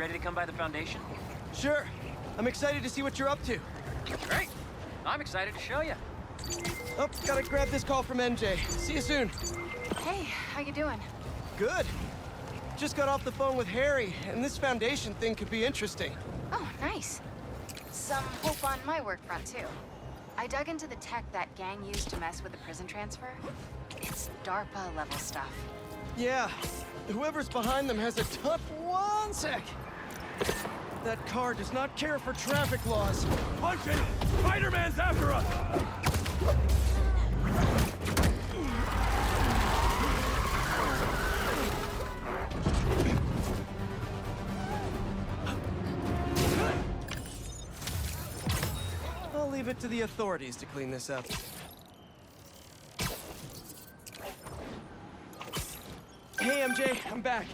ready to come by the Foundation? Sure. I'm excited to see what you're up to. Great. I'm excited to show you. Oh, gotta grab this call from MJ. See you soon. Hey, how you doing? Good. Just got off the phone with Harry, and this Foundation thing could be interesting. Oh, nice. Some hope on my work front, too. I dug into the tech that gang used to mess with the prison transfer. It's DARPA-level stuff. Yeah, whoever's behind them has a ton— One sec! That car does not care for traffic laws. Punch it! Spider-Man's after us! I'll leave it to the authorities to clean this up. Hey, MJ, I'm back.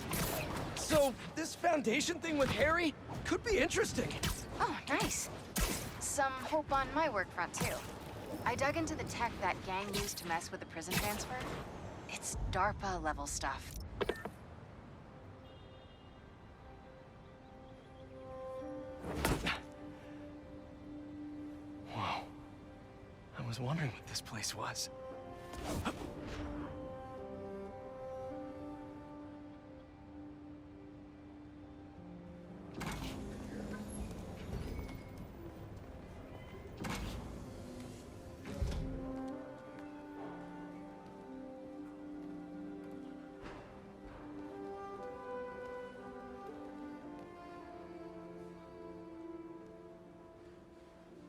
So, this Foundation thing with Harry could be interesting. Oh, nice. Some hope on my work front, too. I dug into the tech that gang used to mess with the prison transfer. It's DARPA-level stuff. Whoa. I was wondering what this place was.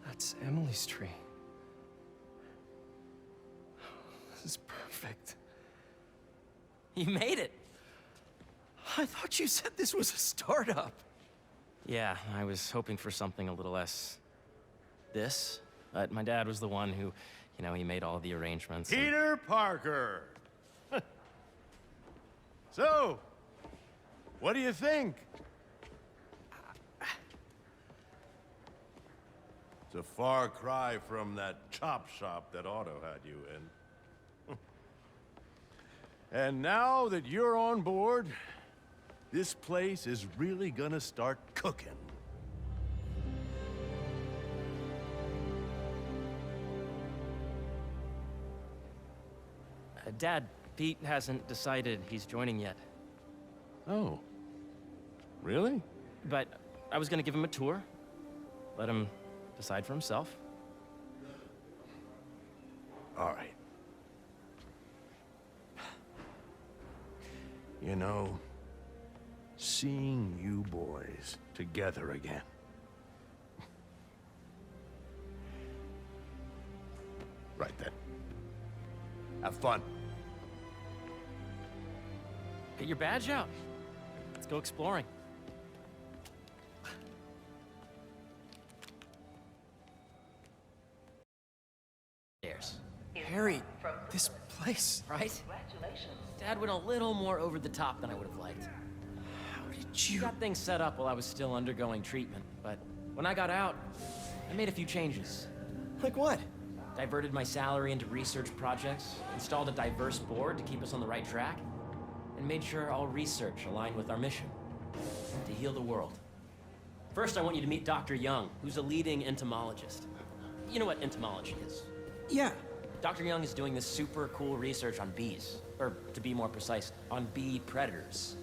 That's Emily's tree. This is perfect. You made it. I thought you said this was a startup. Yeah, I was hoping for something a little less... this. But my dad was the one who, he made all the arrangements. and- Peter Parker! So, what do you think? It's a far cry from that chop shop that Otto had you in. And now that you're on board, this place is really gonna start cooking. Dad, Pete hasn't decided he's joining yet. Oh. Really? But I was gonna give him a tour. Let him decide for himself. All right. You know, seeing you boys together again. Right then. Have fun. Get your badge out. Let's go exploring. Stairs. Harry, this place. Right? Dad went a little more over the top than I would have liked. How did He you... got things set up while I was still undergoing treatment, but when I got out, I made a few changes. Like what? Diverted my salary into research projects, installed a diverse board to keep us on the right track, and made sure all research aligned with our mission, to heal the world. First, I want you to meet Dr. Young, who's a leading entomologist. You know what entomology is? Yeah. Dr. Young is doing this super cool research on bees, or to be more precise, on bee predators.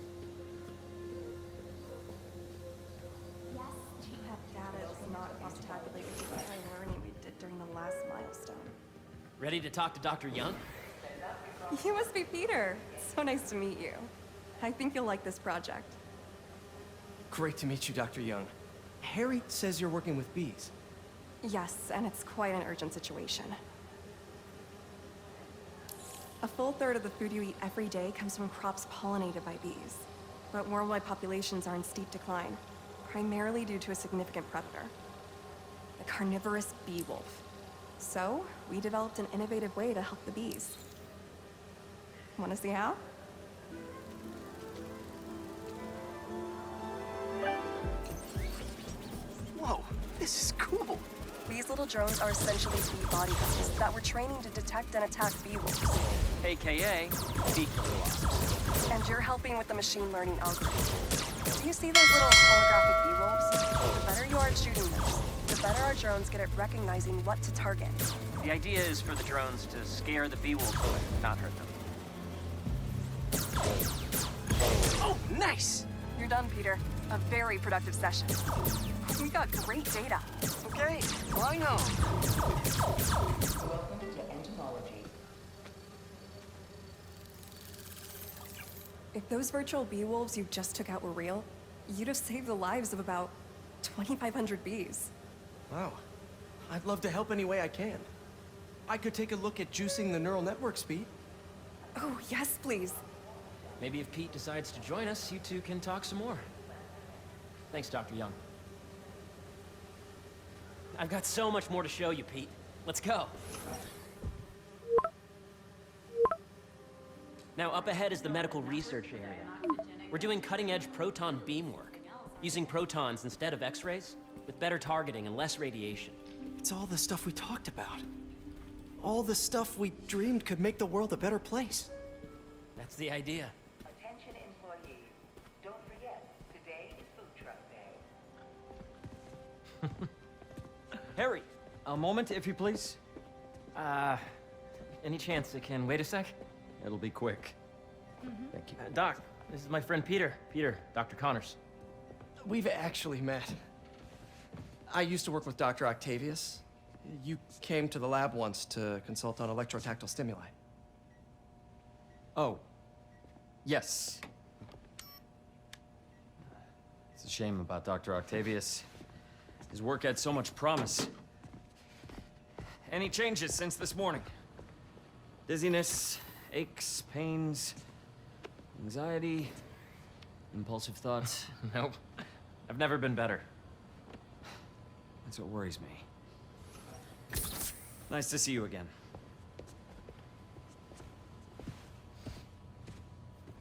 Yes, GPEP data is not cross-tabulated with the high learning we did during the last milestone. Ready to talk to Dr. Young? You must be Peter. So nice to meet you. I think you'll like this project. Great to meet you, Dr. Young. Harry says you're working with bees. Yes, and it's quite an urgent situation. A full third of the food you eat every day comes from crops pollinated by bees. But worldwide populations are in steep decline, primarily due to a significant predator, the carnivorous bee wolf. So, we developed an innovative way to help the bees. Want to see how? Whoa, this is cool. These little drones are essentially bee bodyguards that we're training to detect and attack bee wolves. AKA bee killer wasps. And you're helping with the machine learning algorithm. Do you see those little holographic B-wolves? The better you are at shooting them, the better our drones get at recognizing what to target. The idea is for the drones to scare the B-wolves away, not hurt them. Oh, nice! You're done, Peter. A very productive session. We got great data. Okay, flying home. Welcome to entomology. If those virtual bee-wolves you just took out were real, you'd have saved the lives of about 2,500 bees. Wow. I'd love to help any way I can. I could take a look at juicing the neural network speed. Oh, yes, please. Maybe if Pete decides to join us, you two can talk some more. Thanks, Dr. Young. I've got so much more to show you, Pete. Let's go. Now, up ahead is the medical research area. We're doing cutting-edge proton beam work, using protons instead of X-rays, with better targeting and less radiation. It's all the stuff we talked about. All the stuff we dreamed could make the world a better place. That's the idea. Attention employees. Don't forget, today is food truck day. Harry, a moment, if you please. Any chance it can wait a sec? It'll be quick. Thank you. Doc, this is my friend Peter. Peter, Dr. Connors. We've actually met. I used to work with Dr. Octavius. You came to the lab once to consult on electrotactile stimuli. Oh. Yes. It's a shame about Dr. Octavius. His work had so much promise. Any changes since this morning? Dizziness, aches, pains, anxiety, impulsive thoughts. Nope. I've never been better. That's what worries me. Nice to see you again.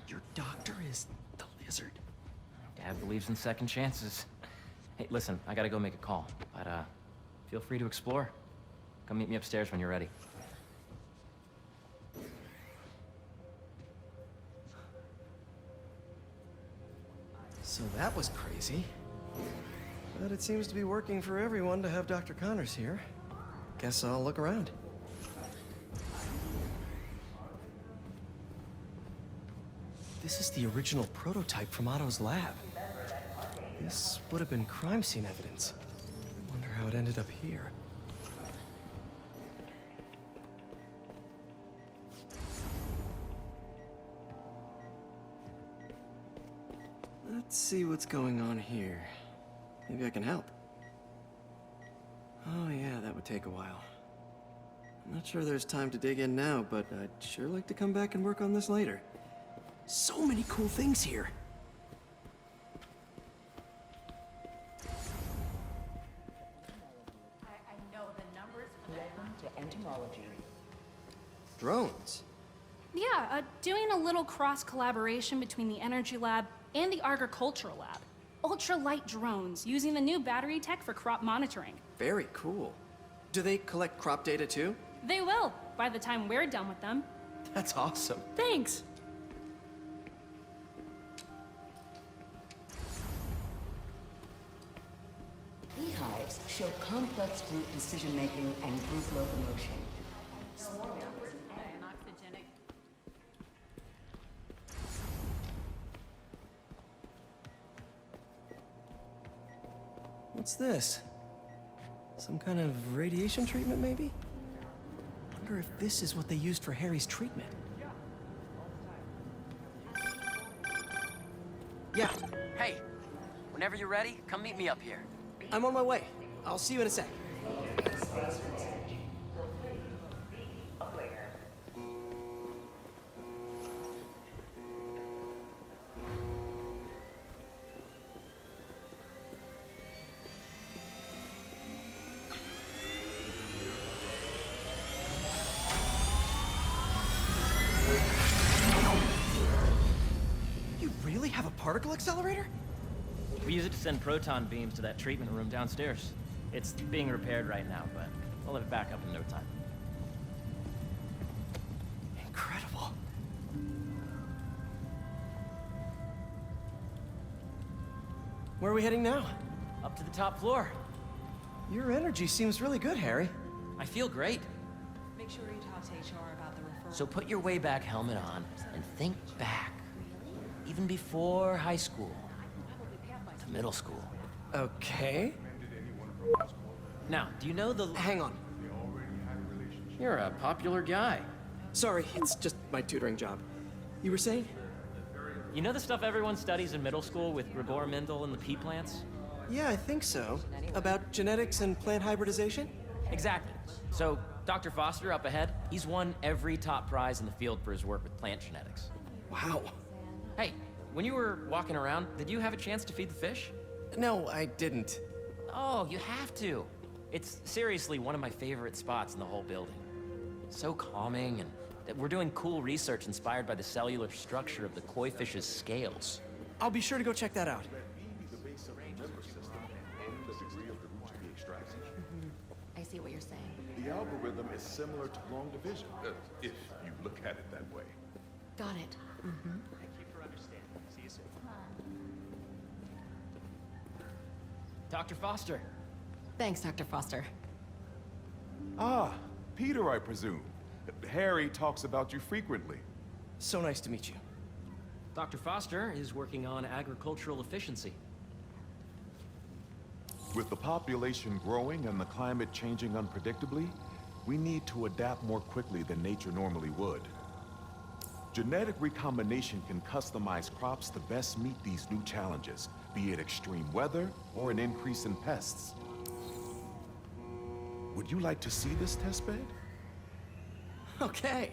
Your doctor is the lizard. Dad believes in second chances. Hey, listen, I gotta go make a call, but feel free to explore. Come meet me upstairs when you're ready. So that was crazy. But it seems to be working for everyone to have Dr. Connors here. Guess I'll look around. This is the original prototype from Otto's lab. This would have been crime scene evidence. I wonder how it ended up here. Let's see what's going on here. Maybe I can help. Oh yeah, that would take a while. I'm not sure there's time to dig in now, but I'd sure like to come back and work on this later. So many cool things here. I know the numbers. Welcome to entomology. Drones. Yeah, doing a little cross-collaboration between the Energy Lab and the Agricultural Lab. Ultralight drones using the new battery tech for crop monitoring. Very cool. Do they collect crop data too? They will, by the time we're done with them. That's awesome. Thanks! Beehives show complex group decision-making and group locomotion. What's this? Some kind of radiation treatment, maybe? Wonder if this is what they used for Harry's treatment. Yeah, Hey, whenever you're ready, come meet me up here. I'm on my way. I'll see you in a sec. You really have a particle accelerator? We use it to send proton beams to that treatment room downstairs. It's being repaired right now, but we'll have it back up in no time. Incredible. Where are we heading now? Up to the top floor. Your energy seems really good, Harry. I feel great. Make sure you talk to HR about the referral. So put your way back helmet on and think back. Even before high school. To middle school. Okay. Now, do you know the... Hang on. You're a popular guy. Sorry, it's just my tutoring job. You were saying? You know the stuff everyone studies in middle school with Gregor Mendel and the pea plants? Yeah, I think so. About genetics and plant hybridization? Exactly. So, Dr. Foster up ahead, he's won every top prize in the field for his work with plant genetics. Wow. Hey, when you were walking around, did you have a chance to feed the fish? No, I didn't. Oh, you have to. It's seriously one of my favorite spots in the whole building. So calming, and that we're doing cool research inspired by the cellular structure of the koi fish's scales. I'll be sure to go check that out. I see what you're saying. The algorithm is similar to long division, if you look at it that way. Got it. Dr. Foster. Thanks, Dr. Foster. Ah, Peter, I presume. Harry talks about you frequently. So nice to meet you. Dr. Foster is working on agricultural efficiency. With the population growing and the climate changing unpredictably, we need to adapt more quickly than nature normally would. Genetic recombination can customize crops to best meet these new challenges, be it extreme weather or an increase in pests. Would you like to see this testbed? Okay.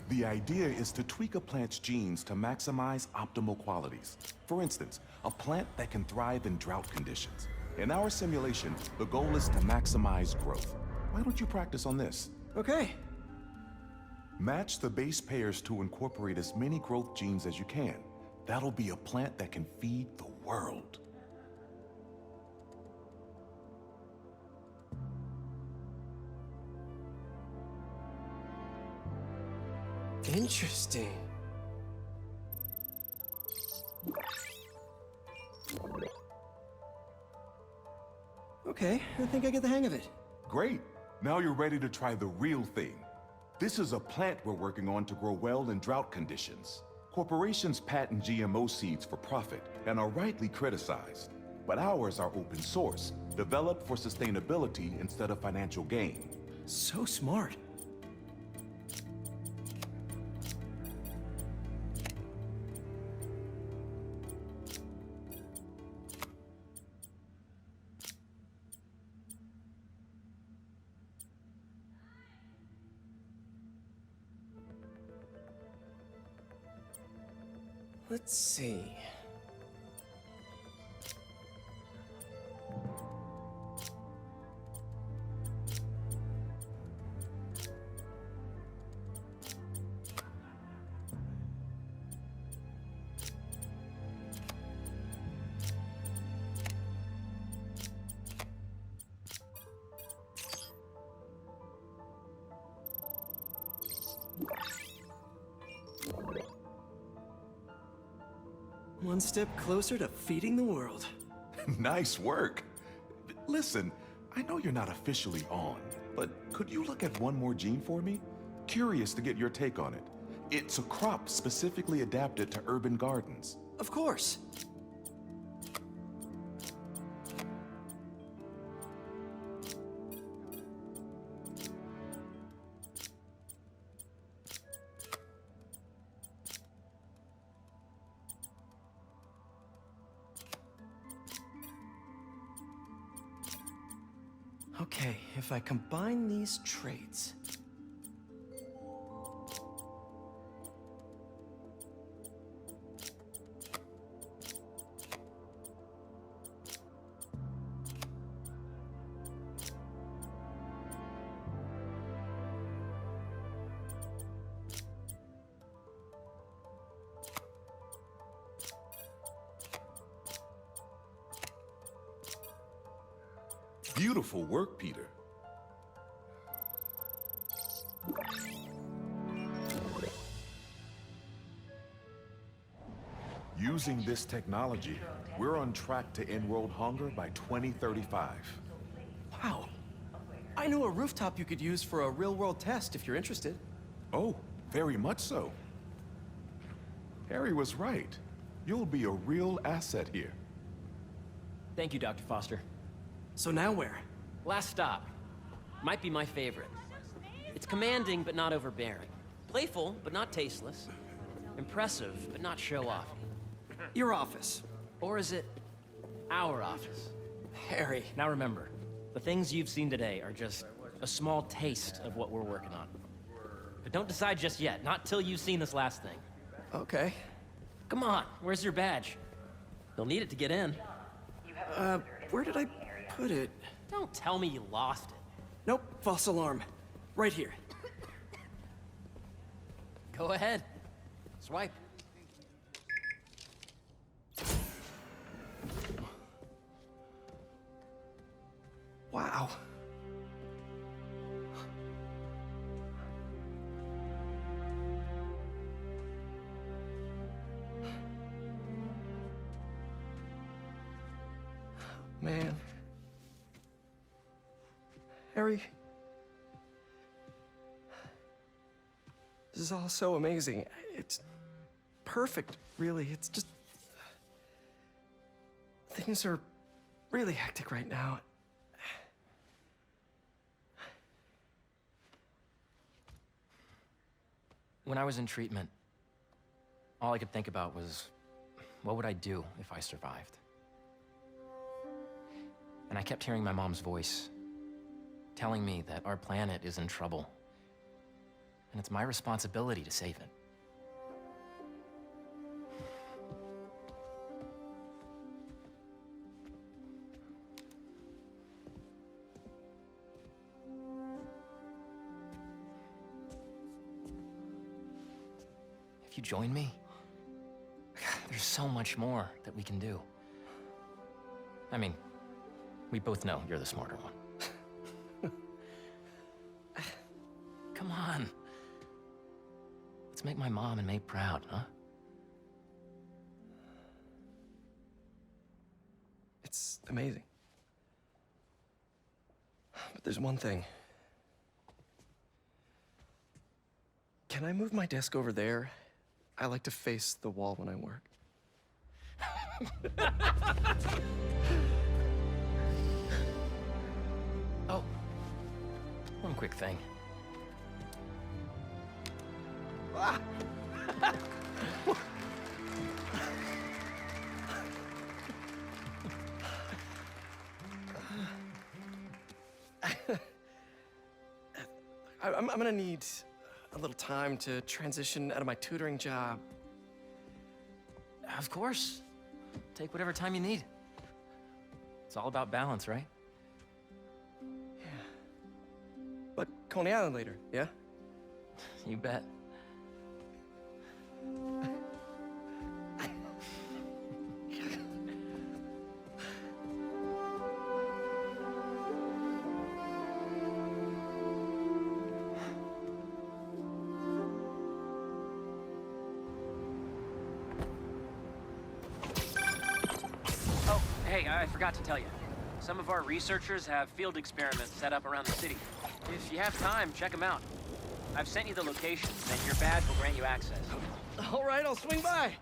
The idea is to tweak a plant's genes to maximize optimal qualities. For instance, a plant that can thrive in drought conditions. In our simulation, the goal is to maximize growth. Why don't you practice on this? Okay. Match the base pairs to incorporate as many growth genes as you can. That'll be a plant that can feed the world. Interesting. Okay, I think I get the hang of it. Great. Now you're ready to try the real thing. This is a plant we're working on to grow well in drought conditions. Corporations patent GMO seeds for profit and are rightly criticized. But ours are open source, developed for sustainability instead of financial gain. So smart. Let's see. One step closer to feeding the world. Nice work. Listen, I know you're not officially on, but could you look at one more gene for me? Curious to get your take on it. It's a crop specifically adapted to urban gardens. Of course. Okay, if I combine these traits... Beautiful work, Peter. Using this technology, we're on track to end world hunger by 2035. Wow. I know a rooftop you could use for a real-world test if you're interested. Oh, very much so. Harry was right. You'll be a real asset here. Thank you, Dr. Foster. So now where? Last stop. Might be my favorite. It's commanding, but not overbearing. Playful, but not tasteless. Impressive, but not show-off. Your office. Or is it our office? Harry. Now remember, the things you've seen today are just a small taste of what we're working on. But don't decide just yet, not till you've seen this last thing. Okay. Come on, where's your badge? You'll need it to get in. Where did I put it? Don't tell me you lost it. Nope, false alarm. Right here. Go ahead. Swipe. Wow. Man. Harry. This is all so amazing. It's perfect, really. It's just... Things are really hectic right now. When I was in treatment, all I could think about was, what would I do if I survived? And I kept hearing my mom's voice, telling me that our planet is in trouble, and it's my responsibility to save it. If you join me, there's so much more that we can do. I mean, we both know you're the smarter one. Come on. Let's make my mom and May proud, huh? It's amazing. But there's one thing. Can I move my desk over there? I like to face the wall when I work. Oh, one quick thing. Ah. I'm gonna need a little time to transition out of my tutoring job. Of course. Take whatever time you need. It's all about balance, right? Yeah. But Coney Island later, yeah? You bet. Oh, hey, I forgot to tell you. Some of our researchers have field experiments set up around the city. If you have time, check them out. I've sent you the locations, and your badge will grant you access. All right, I'll swing by.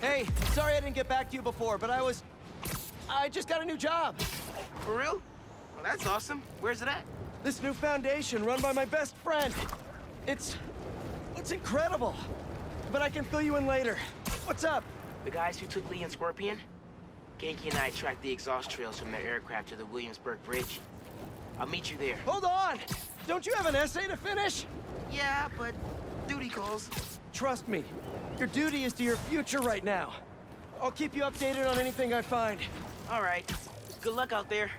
Hey, sorry I didn't get back to you before, but I just got a new job. For real? Well, that's awesome. Where's it at? This new foundation run by my best friend. It's incredible. But I can fill you in later. What's up? The guys who took Lee and Scorpion? Genki and I tracked the exhaust trails from their aircraft to the Williamsburg Bridge. I'll meet you there. Hold on! Don't you have an essay to finish? Yeah, but duty calls. Trust me, your duty is to your future right now. I'll keep you updated on anything I find. All right. Good luck out there.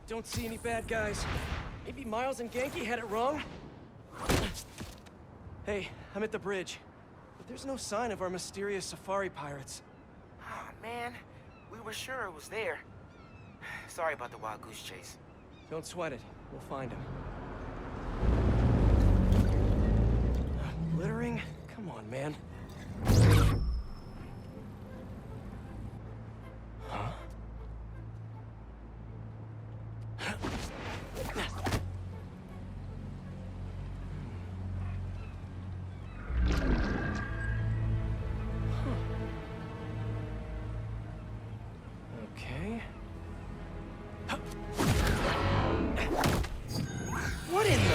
Don't see any bad guys. Maybe Miles and Genki had it wrong? Hey, I'm at the bridge. there's no sign of our mysterious safari pirates. Oh, man. We were sure it was there. Sorry about the wild goose chase. Don't sweat it. We'll find him. Littering? Come on, man. Huh? Okay. What in the...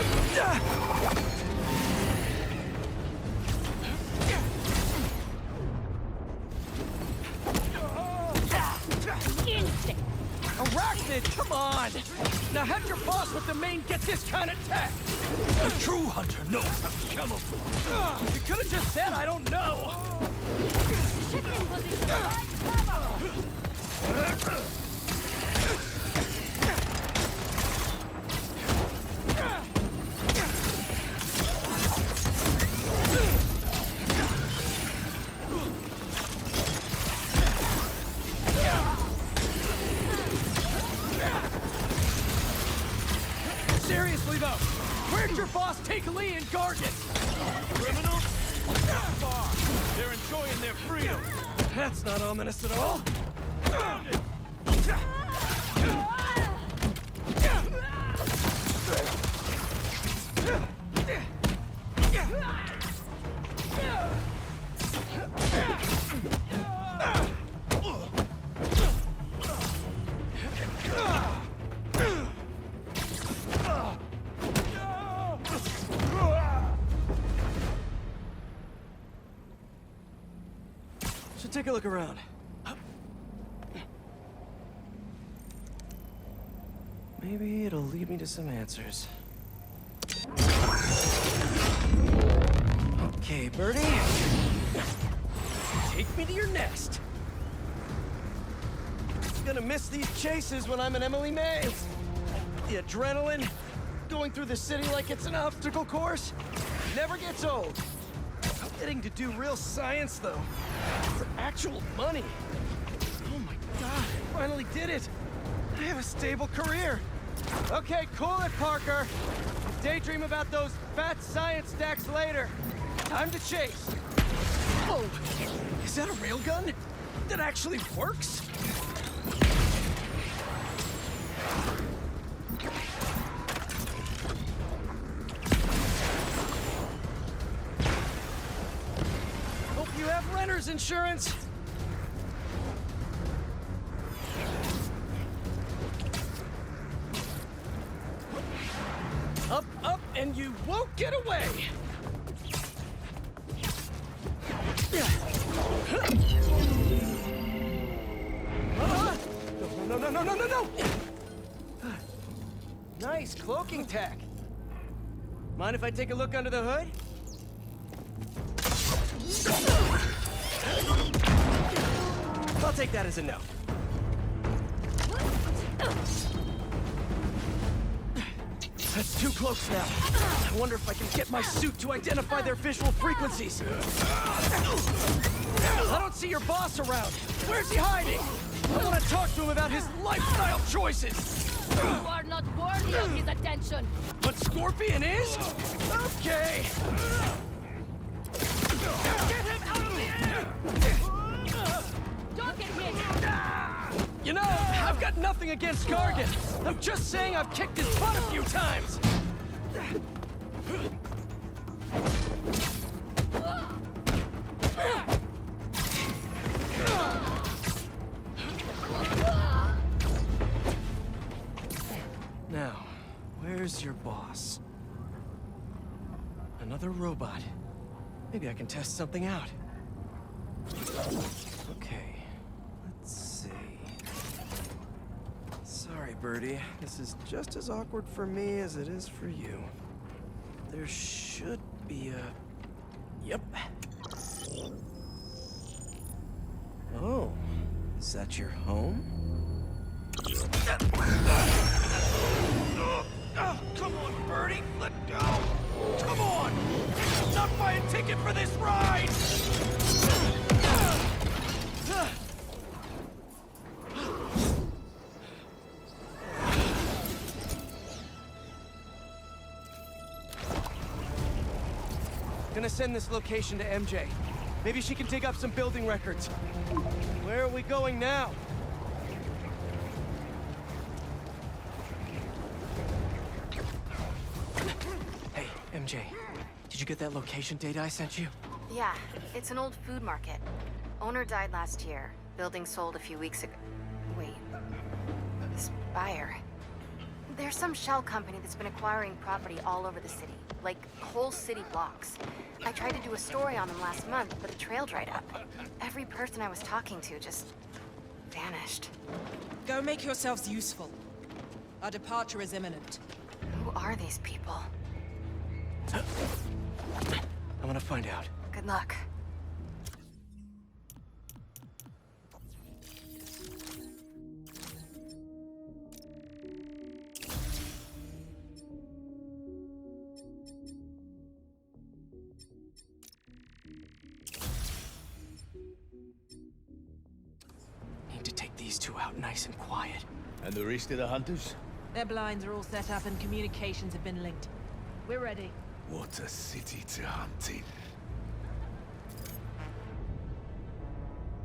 Arachnid, come on! Now have your boss with the main get this kind of tech! A true hunter knows how to camouflage. You could have just said I don't know! Seriously though, where'd your boss take Lee and Gargan? Criminals? Not far. They're enjoying their freedom. That's not ominous at all. Should take a look around. Maybe it'll lead me to some answers. Okay, Birdie. Take me to your nest. I'm gonna miss these chases when I'm in Emily Mays. The adrenaline, going through the city like it's an obstacle course, never gets old. Getting to do real science, though, for actual money. Oh my God, I finally did it. I have a stable career. Okay, cool it, Parker. Daydream about those fat science stacks later. Time to chase. Oh, is that a railgun? That actually works? Hope you have renter's insurance. Up, up, and you won't get away! No, no, no, no, no, no! Nice cloaking tech. Mind if I take a look under the hood? I'll take that as a no. That's two cloaks now. I wonder if I can get my suit to identify their visual frequencies. I don't see your boss around. Where's he hiding? I want to talk to him about his lifestyle choices. You are not worthy of his attention. But Scorpion is? Okay. Get him out of the air! Don't get hit! You know, I've got nothing against Gargan. I'm just saying I've kicked his butt a few times. Now, where's your boss? Another robot. Maybe I can test something out. Okay, let's see. Sorry, Birdie. This is just as awkward for me as it is for you. There should be a... Yep. Oh, is that your home? Oh, come on, Birdie! Let go! Come on! No! not buy a ticket for this ride! Gonna send this location to MJ. Maybe she can dig up some building records. Where are we going now? Hey, MJ. Did you get that location data I sent you? Yeah, it's an old food market. Owner died last year. Building sold a few weeks ago. Wait. This buyer. There's some shell company that's been acquiring property all over the city. Like, whole city blocks. I tried to do a story on them last month, but the trail dried up. Every person I was talking to just vanished. Go make yourselves useful. Our departure is imminent. Who are these people? I'm gonna find out. Good luck. Need to take these two out nice and quiet. And the rest of the hunters? Their blinds are all set up and communications have been linked. We're ready. What a city to hunt in.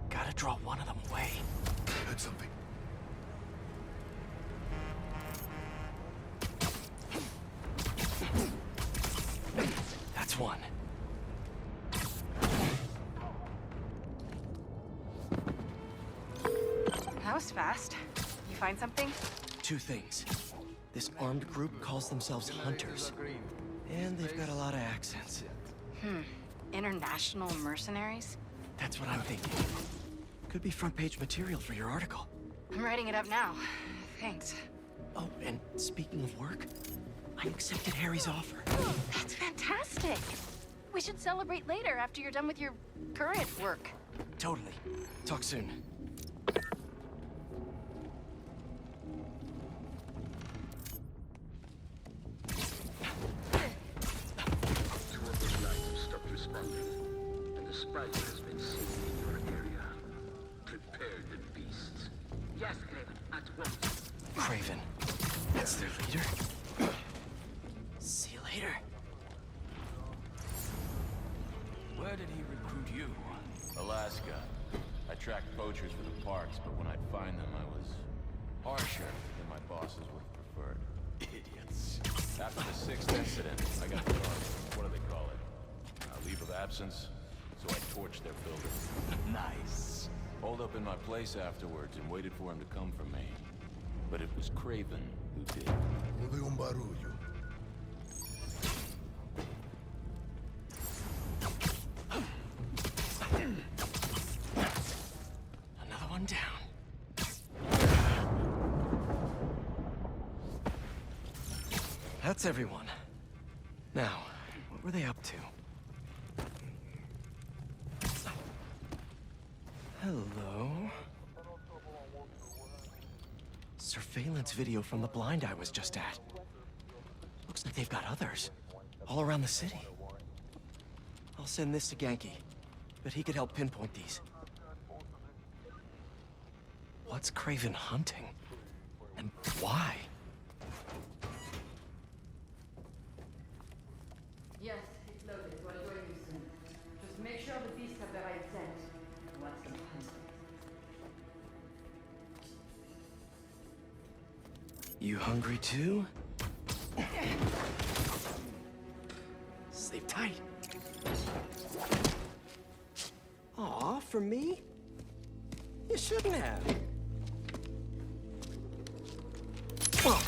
Gotta draw one of them away. Heard something. That's one. That was fast. You find something? Two things. This armed group calls themselves Hunters. And they've got a lot of accents. International mercenaries? That's what I'm thinking. Could be front page material for your article. I'm writing it up now. Thanks. Oh, and speaking of work, I accepted Harry's offer. That's fantastic! We should celebrate later after you're done with your current work. Totally. Talk soon. Stopped responding, and the sprite has been seen in your area. Prepare the beasts. Yes, Craven, at once. Craven. That's their leader? See you later. Where did he recruit you? Alaska. I tracked poachers for the parks, but when I'd find them, I was harsher than my bosses would have preferred. Idiots. After the 6th incident, I got put on, what do they call it? Leave of absence, so I torched their building. Nice. Holed up in my place afterwards and waited for him to come for me. But it was Craven who did. Houve barulho. Another one down. That's everyone. Now, what were they up to? Hello? Surveillance video from the blind I was just at. Looks like they've got others. All around the city. I'll send this to Genki. But he could help pinpoint these. What's Craven hunting? And why? Yes, it's loaded. We'll join you soon. Just make sure the beasts have the right scent. What's the hunt? You hungry too? Sleep tight. Aw, for me? You shouldn't have. Whoa.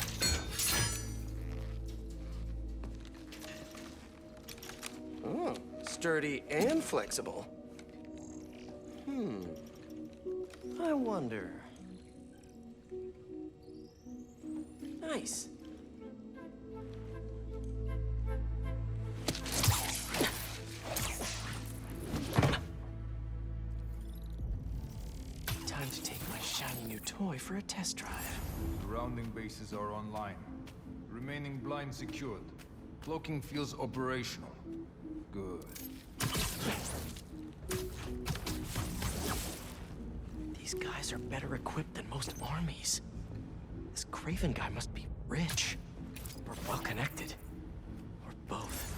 Oh, sturdy and flexible. I wonder. Nice. Time to take my shiny new toy for a test drive. Surrounding bases are online. Remaining blind secured. Cloaking fields operational. Good. These guys are better equipped than most armies. This Craven guy must be rich, or well-connected, or both.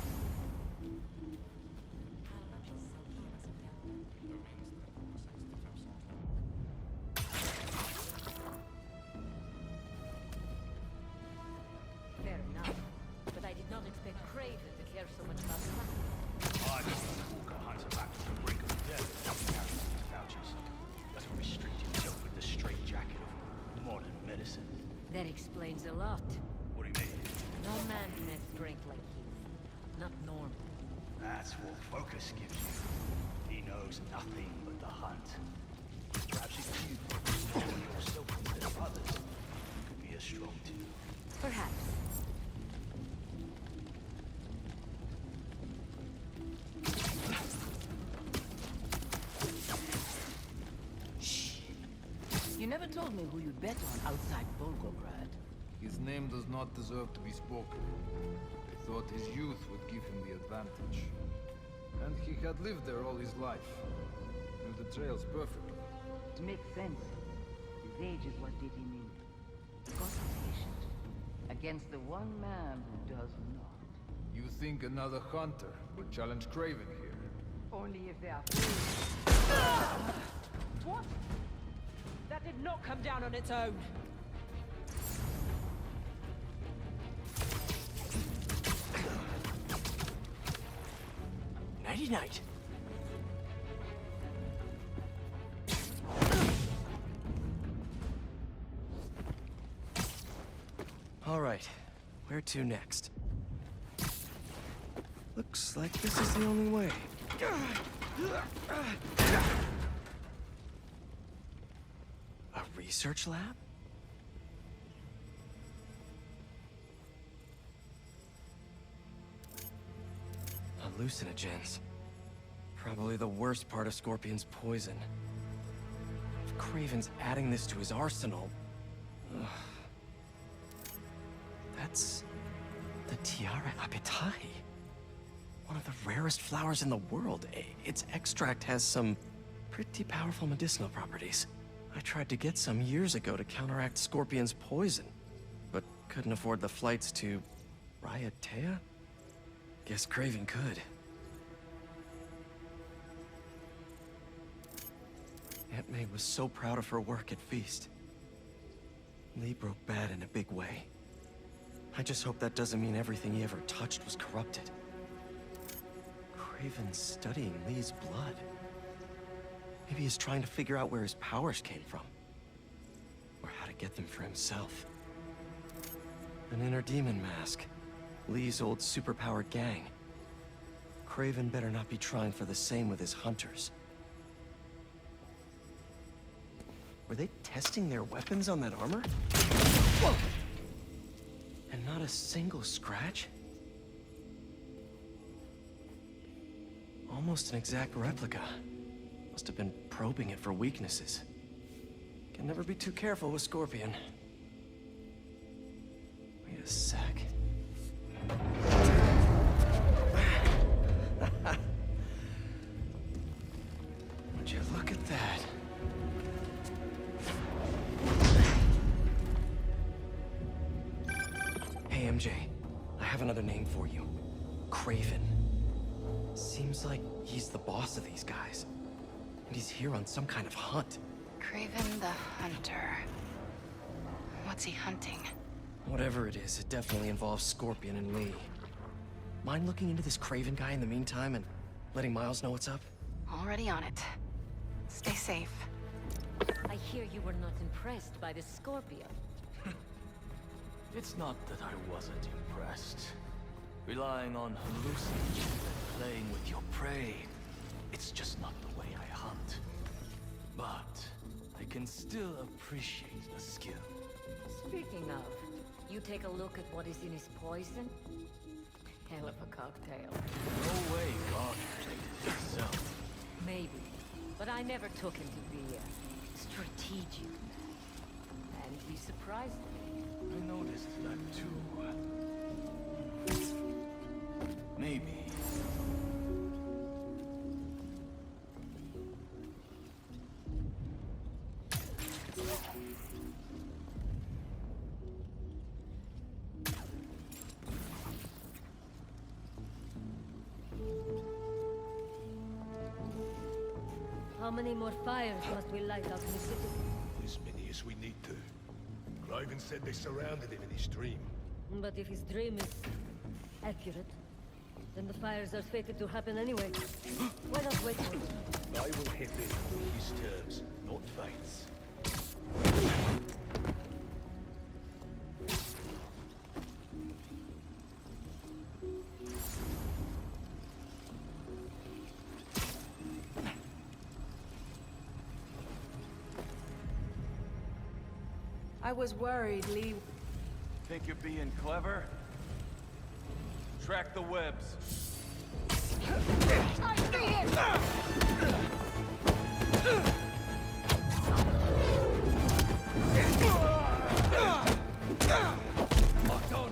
Fair enough. But I did not expect Craven to care so much about hunting. I just want to walk a hunter back to the brink of death without carrying these pouches. Doesn't restrict himself with the straitjacket of modern medicine. That explains a lot. What do you mean? No man can have strength like his. Not normal. That's what Focus gives you. He knows nothing but the hunt. Perhaps if you focus more on yourself instead of others, you could be as strong too. Perhaps. You never told me who you bet on outside Volgograd. His name does not deserve to be spoken. I thought his youth would give him the advantage. And he had lived there all his life. Knew the trails perfectly. It makes sense. His age is what did him in. Got patient. Against the one man who does not. You think another hunter would challenge Craven here? Only if they are free. What? That did not come down on its own. Nighty-night. All right, where to next? Looks like this is the only way. A research lab? Hallucinogens. Probably the worst part of Scorpion's poison. If Craven's adding this to his arsenal... Ugh. That's... the Tiara Apitai. One of the rarest flowers in the world. Its extract has some pretty powerful medicinal properties. I tried to get some years ago to counteract Scorpion's poison, but couldn't afford the flights to Raiatea? Guess Craven could. Aunt May was so proud of her work at Feast. Lee broke bad in a big way. I just hope that doesn't mean everything he ever touched was corrupted. Craven's studying Lee's blood. Maybe he's trying to figure out where his powers came from. Or how to get them for himself. An inner demon mask. Lee's old superpowered gang. Craven better not be trying for the same with his hunters. Were they testing their weapons on that armor? Whoa! And not a single scratch? Almost an exact replica. Must have been probing it for weaknesses. Can never be too careful with Scorpion. Wait a sec. Would you look at that? Hey, MJ. I have another name for you. Craven. Seems like he's the boss of these guys. And he's here on some kind of hunt. Craven the Hunter. What's he hunting? Whatever it is, it definitely involves Scorpion and Lee. Mind looking into this Craven guy in the meantime and letting Miles know what's up? Already on it. Stay safe. I hear you were not impressed by the Scorpion. It's not that I wasn't impressed. Relying on hallucinogens and playing with your prey, it's just not the way I hunt. But I can still appreciate the skill. Speaking of, you take a look at what is in his poison? Hell of a cocktail. No way God played it himself. Maybe, but I never took him to be a strategic man. And he surprised me. I noticed that too. Maybe. How many more fires must we light out in the city? As many as we need to. Raven said they surrounded him in his dream. But if his dream is accurate, then the fires are fated to happen anyway. Why not wait for it? I will hit it on his terms, not Fate's. I was worried Lee... Think you're being clever? Track the webs. I see him! Locked on!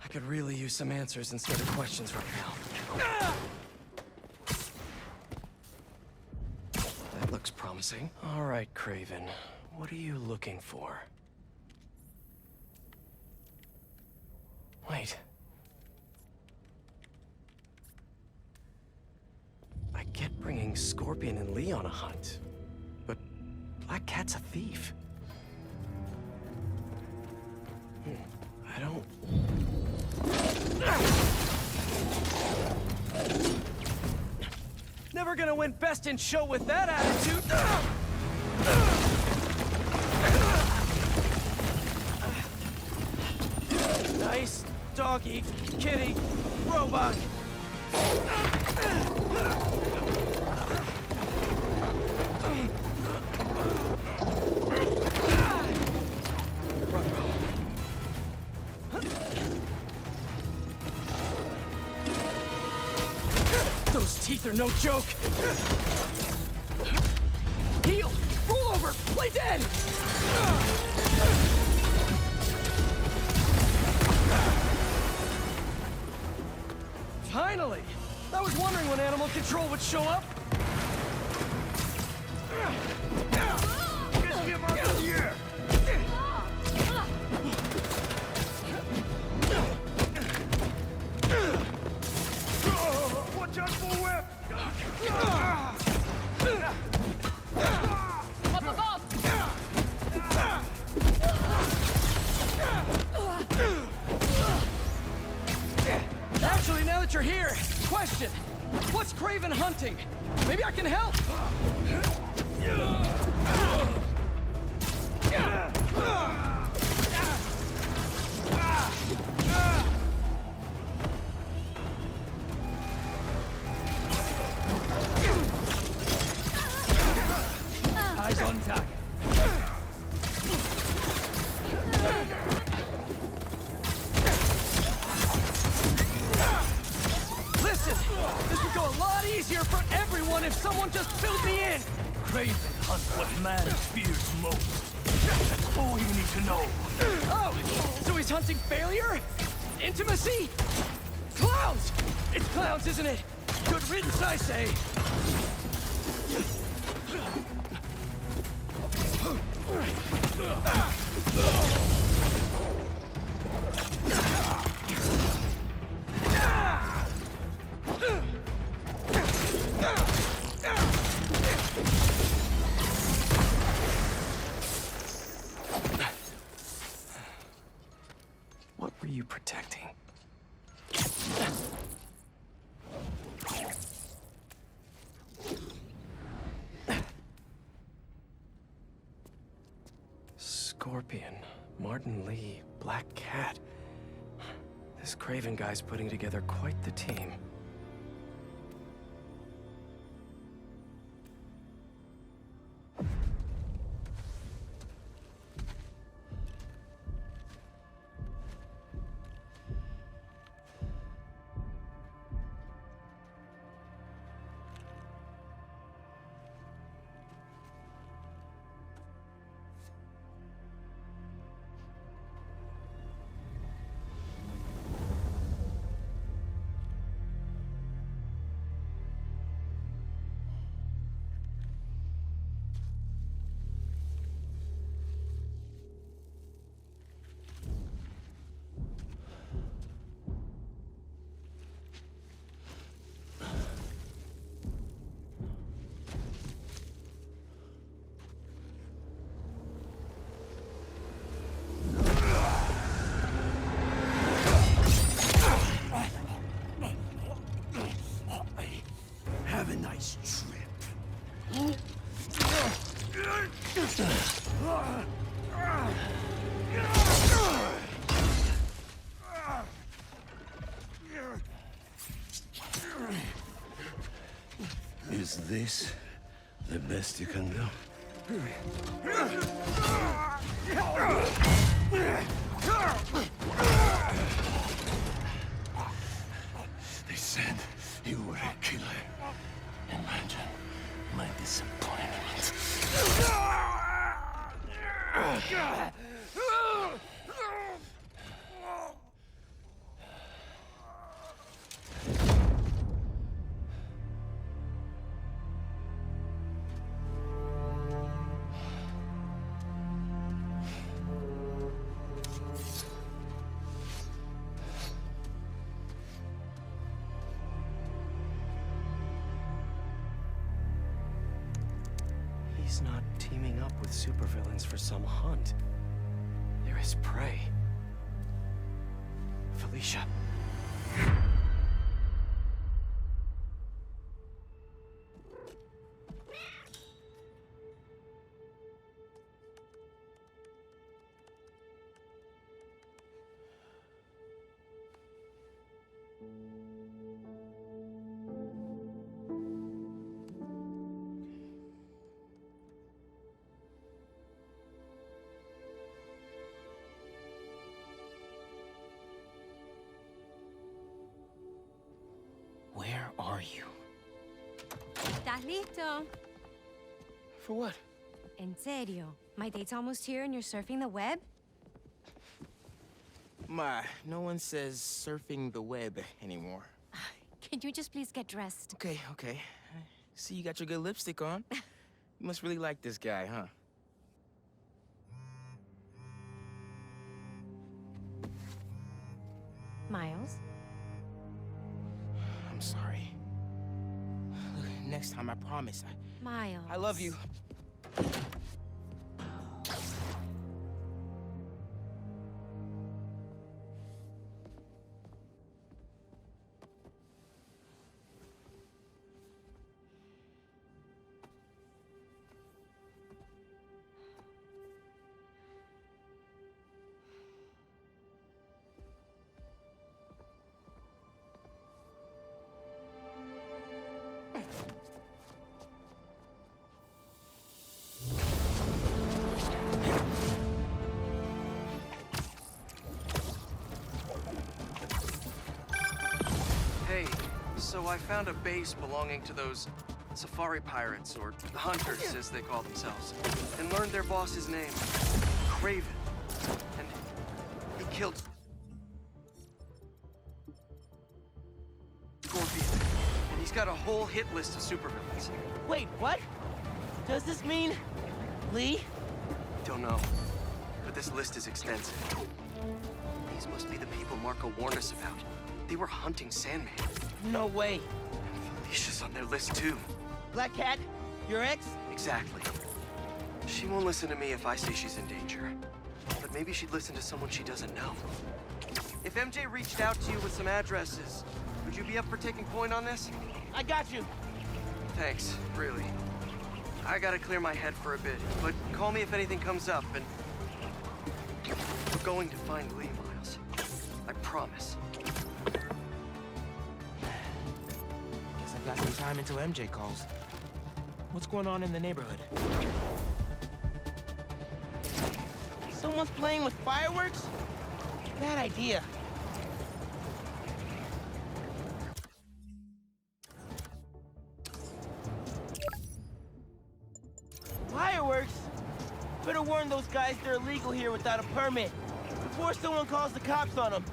I could really use some answers instead of questions right now. That looks promising. All right, Craven. What are you looking for? Wait. I get bringing Scorpion and Lee on a hunt, but Black Cat's a thief. I don't... Never gonna win Best in Show with that attitude! Nice doggy, kitty, robot! Those teeth are no joke! Heal! Roll over! Play dead! Finally! I was wondering when animal control would show up! Just give up the year! Watch out for whip! Up above! Actually, now that you're here, Question! What's Craven hunting? Maybe I can help! Eyes on target. Listen! This would go a lot easier for everyone if someone just filled me in! Craven hunt what man fears most. That's all you need to know. Oh! So he's hunting failure? Intimacy? Clowns! It's clowns, isn't it? Good riddance, I say! What were you protecting? Scorpion, Martin Lee, Black Cat. This Craven guy's putting together quite the team. Have a nice trip. Is this the best you can do? They said you were a killer. Imagine my disappointment. He's not teaming up with supervillains for some hunt. They're his prey. Felicia. Where are you? ¿Estás listo? For what? En serio. My date's almost here and you're surfing the web? Ma, no one says surfing the web anymore. Can you just please get dressed? Okay, okay. See, you got your good lipstick on. You must really like this guy, huh? Miles? I'm sorry. Look, next time, I promise. Miles. I love you. So I found a base belonging to those safari pirates, or hunters as they call themselves, and learned their boss's name, Craven. And he killed Scorpion. And he's got a whole hit list of supervillains. Wait, what? Does this mean Lee? Don't know, but this list is extensive. These must be the people Marco warned us about. They were hunting Sandman. No way. Felicia's on their list too. Black Cat? Your ex? Exactly. She won't listen to me if I say she's in danger. But maybe she'd listen to someone she doesn't know. If MJ reached out to you with some addresses, would you be up for taking point on this? I got you. Thanks, really. I gotta clear my head for a bit, but call me if anything comes up, and... we're going to find Lee, Miles. I promise. Guess I've got some time until MJ calls. What's going on in the neighborhood? Someone's playing with fireworks? Bad idea. Fireworks? Better warn those guys they're illegal here without a permit, before someone calls the cops on them.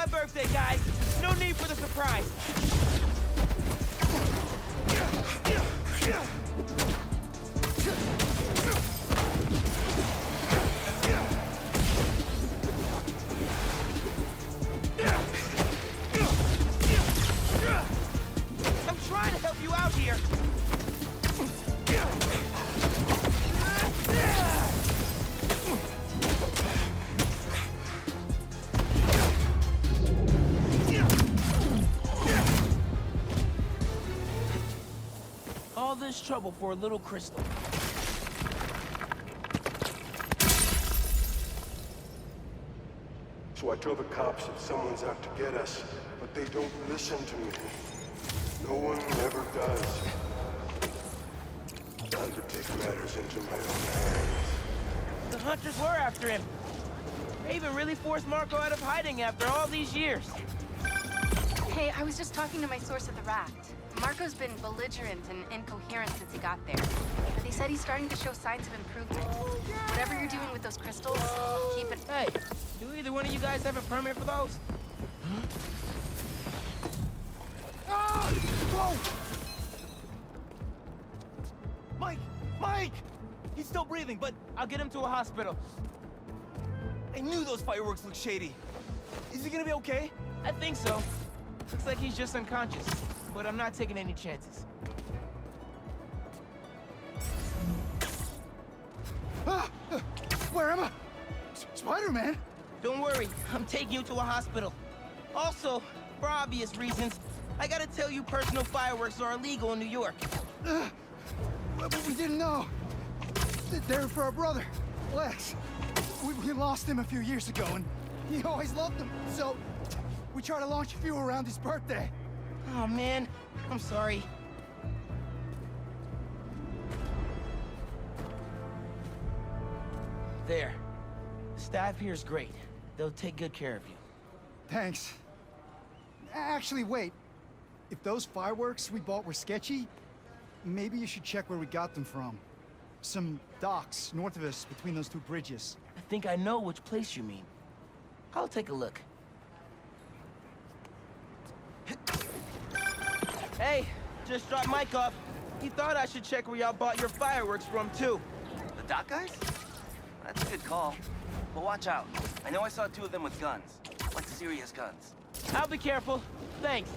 Birthday, guys. No need for the surprise. I'm trying to help you out here. All this trouble for a little crystal. So I tell the cops that someone's out to get us, but they don't listen to me. No one ever does. Time to take matters into my own hands. The hunters were after him. Raven really forced Marco out of hiding after all these years. Hey, I was just talking to my source at the raft. Marco's been belligerent and incoherent since he got there. But they said he's starting to show signs of improvement. Whatever you're doing with those crystals, keep it... Hey, do either one of you guys have a permit for those? Ah! Whoa! Mike! Mike! He's still breathing, but I'll get him to a hospital. I knew those fireworks looked shady. Is he gonna be okay? I think so. Looks like he's just unconscious, but I'm not taking any chances. Where am I? Spider-Man? Don't worry, I'm taking you to a hospital. Also, for obvious reasons, I gotta tell you personal fireworks are illegal in New York. But we didn't know. They're for our brother, Lex. We lost him a few years ago, and he always loved them. So, we tried to launch a few around his birthday. Oh, man. I'm sorry. There. The staff here is great. They'll take good care of you. Thanks. Actually, wait. If those fireworks we bought were sketchy, maybe you should check where we got them from. Some docks north of us between those two bridges. I think I know which place you mean. I'll take a look. Hey, just dropped Mike off. He thought I should check where y'all bought your fireworks from, too. The dock guys? That's a good call. But watch out. I know I saw two of them with guns. Like serious guns. I'll be careful. Thanks.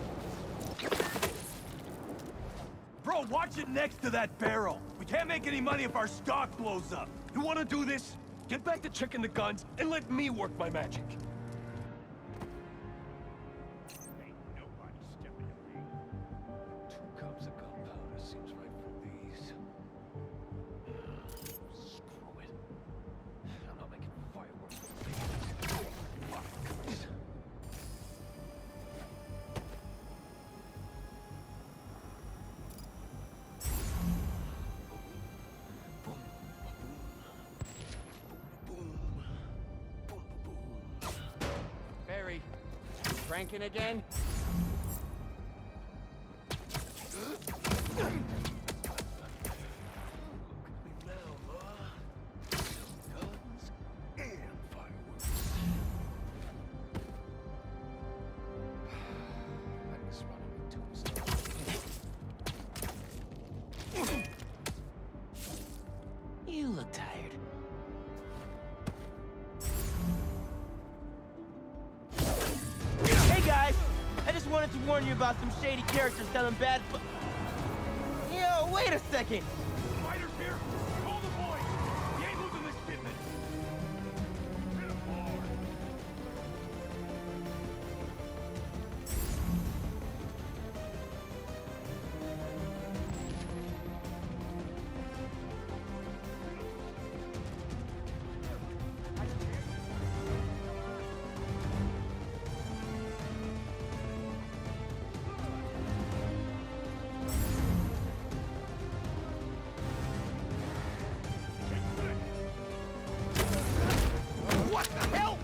Bro, watch it next to that barrel. We can't make any money if our stock blows up. You wanna do this? Get back to checking the guns and let me work my magic. Ain't nobody stepping to me. 2 cups of gunpowder seems right for these. Screw it. I'm not making fireworks. Fuck. Barry, cranking again? You look tired. Hey guys! I just wanted to warn you about some shady characters telling bad Yo, wait a second! Fighters here! Call the boys! We ain't losing this shipment! Hit 'em hard! What the hell?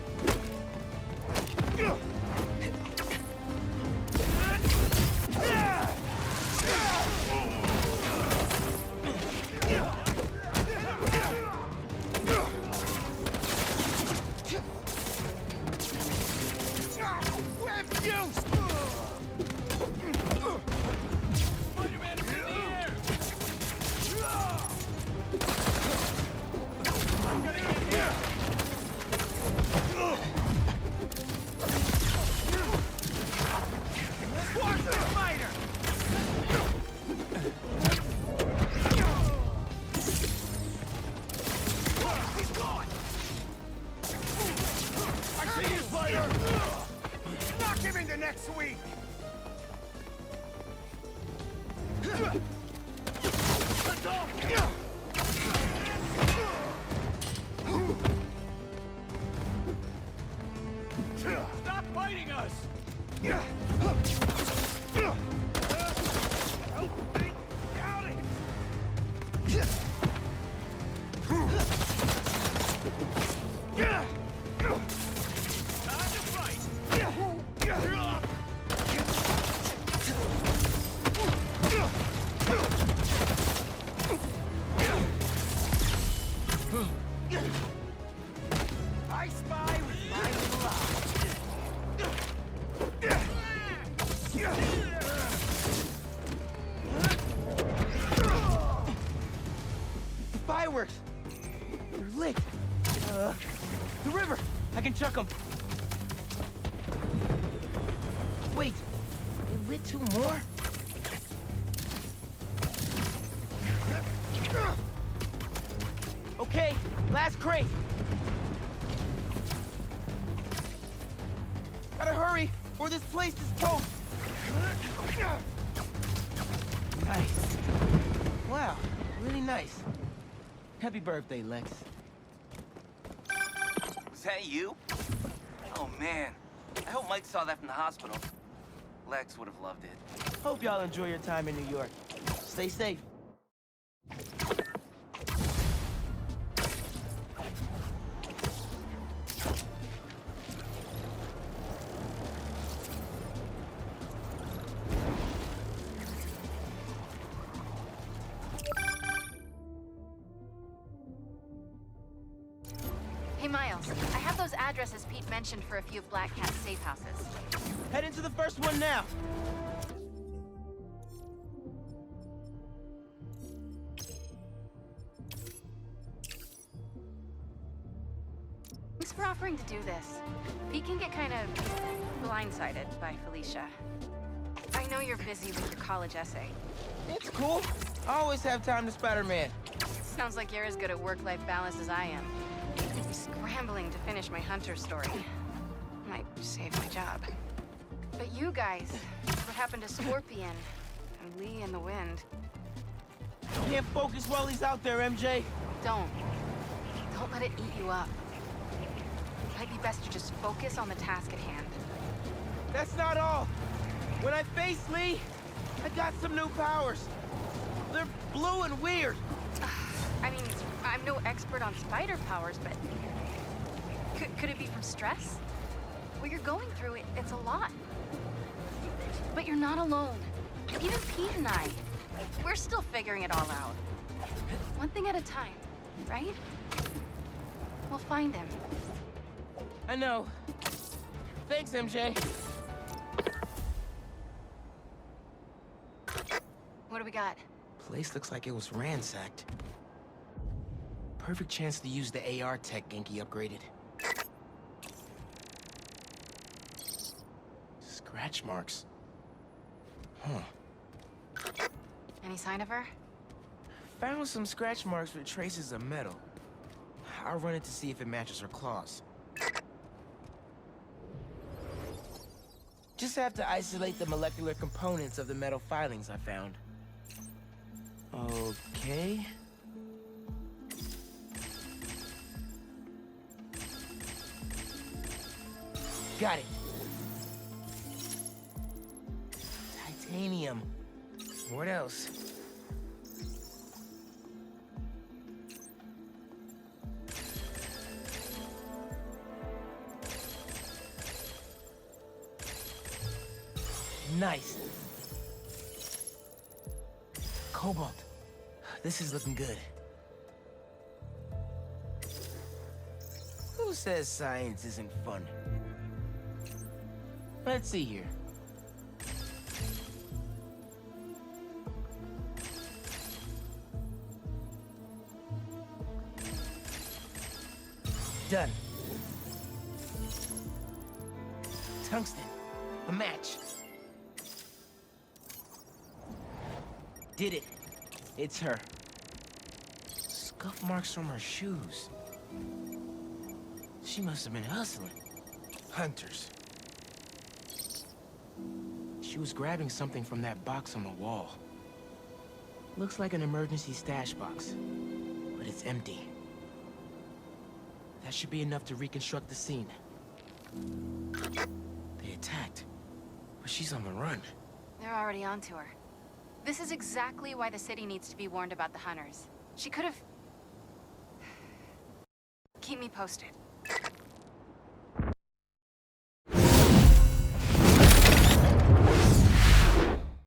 Knock him into next week! Stop fighting us! Help me out of Time to fight! I spy with my little eye. The fireworks! They're lit! The river! I can chuck them! Wait! They lit 2 more? Okay, last crate! Gotta hurry, or this place is toast! Nice. Wow, really nice. Happy birthday, Lex. Was that you? Oh man, I hope Mike saw that from the hospital. Lex would have loved it. Hope y'all enjoy your time in New York. Stay safe. Hey, Miles. I have those addresses Pete mentioned for a few of Black Cat's safe houses. Head into the first one now. Thanks for offering to do this. Pete can get kind of blindsided by Felicia. I know you're busy with your college essay. It's cool. I always have time to Spider-Man. Sounds like you're as good at work-life balance as I am. I'm scrambling to finish my Hunter story. Might save my job. But you guys, what happened to Scorpion and Lee in the Wind? Can't focus while he's out there, MJ. Don't let it eat you up. Might be best to just focus on the task at hand. That's not all. When I face Lee, I got some new powers. They're blue and weird. I mean, I'm no expert on spider powers, but could it be from stress? What you're going through, it's a lot. But you're not alone. Even Pete and I, we're still figuring it all out. One thing at a time, right? We'll find him. I know. Thanks, MJ. What do we got? Place looks like it was ransacked. Perfect chance to use the AR tech Genki upgraded. Scratch marks. Huh. Any sign of her? Found some scratch marks with traces of metal. I'll run it to see if it matches her claws. Just have to isolate the molecular components of the metal filings I found. Okay. Got it. Titanium. What else? Nice. Cobalt. This is looking good. Who says science isn't fun? Let's see here. Done. Tungsten. A match. Did it. It's her. Scuff marks from her shoes. She must have been hustling. Hunters. She was grabbing something from that box on the wall. Looks like an emergency stash box, but it's empty. That should be enough to reconstruct the scene. They attacked, but she's on the run. They're already onto her. This is exactly why the city needs to be warned about the Hunters. She could have... Keep me posted.